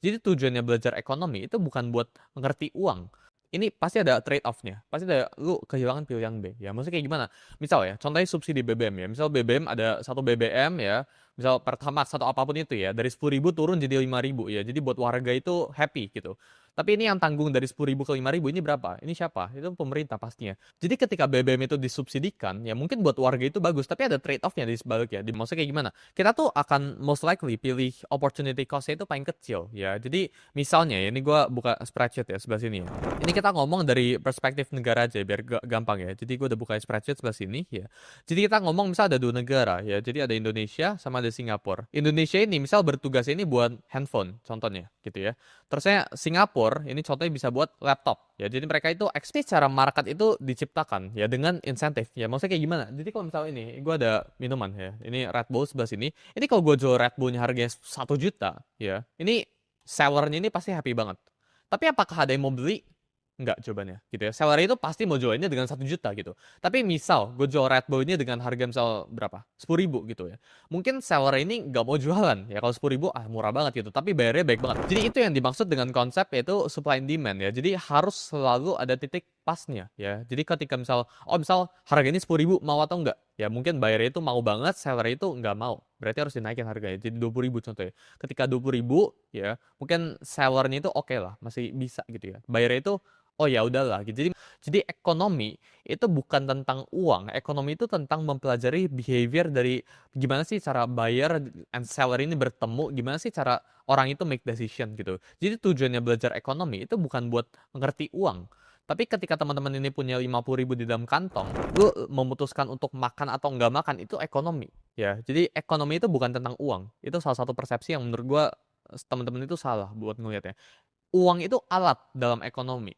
Jadi tujuannya belajar ekonomi itu bukan buat ngerti uang. Ini pasti ada trade off-nya. Pasti ada lu kehilangan pilihan B. Ya, maksudnya kayak gimana? Misal ya, contohnya subsidi BBM ya. Misal BBM ada satu BBM ya, misal Pertamax atau apapun itu ya, dari 10.000 turun jadi 5.000 ya. Jadi buat warga itu happy gitu. Tapi ini yang tanggung dari 10.000 ke 5.000 ini berapa? Ini siapa? Itu pemerintah pastinya. Jadi ketika BBM itu disubsidikan, ya mungkin buat warga itu bagus, tapi ada trade off-nya di sebaliknya. Maksudnya kayak gimana? Kita tuh akan most likely pilih opportunity cost-nya itu paling kecil ya. Jadi misalnya ya, ini gue buka spreadsheet ya sebelah sini ya. Ini kita ngomong dari perspektif negara aja biar gampang ya. Jadi gue udah buka spreadsheet sebelah sini ya. Jadi kita ngomong misal ada dua negara ya. Jadi ada Indonesia sama ada Singapura. Indonesia ini misal bertugas ini buat handphone contohnya gitu ya. Terusnya Singapura ini contohnya bisa buat laptop ya. Jadi mereka itu ekspor secara market itu diciptakan ya dengan insentif ya. Maksudnya kayak gimana? Jadi kalau misal ini gue ada minuman ya. Ini Red Bull sebelah sini. Ini kalau gue jual Red Bullnya harganya 1 juta ya. Ini sellernya ini pasti happy banget. Tapi apakah ada yang mau beli? Enggak jawabannya gitu ya. Seller itu pasti mau jualnya dengan 1 juta gitu. Tapi misal gue jual Red Bull ini dengan harga misal berapa? 10.000 gitu ya. Mungkin seller ini nggak mau jualan ya. Kalau 10.000 murah banget gitu. Tapi bayarnya baik banget. Jadi itu yang dimaksud dengan konsep yaitu supply and demand ya. Jadi harus selalu ada titik pasnya ya. Jadi ketika misal harga ini 10.000 mau atau enggak? Ya mungkin bayarnya itu mau banget, seller itu nggak mau. Berarti harus dinaikin harganya. Jadi 20.000 contohnya. Ketika 20.000 ya, mungkin sellernya itu oke lah, masih bisa gitu ya. Bayarnya itu oh ya udahlah gitu. Jadi ekonomi itu bukan tentang uang. Ekonomi itu tentang mempelajari behavior dari gimana sih cara buyer and seller ini bertemu, gimana sih cara orang itu make decision gitu. Jadi tujuannya belajar ekonomi itu bukan buat ngerti uang. Tapi ketika teman-teman ini punya 50.000 di dalam kantong, lu memutuskan untuk makan atau nggak makan itu ekonomi. Ya, jadi ekonomi itu bukan tentang uang. Itu salah satu persepsi yang menurut gua teman-teman itu salah buat ngelihatnya. Uang itu alat dalam ekonomi.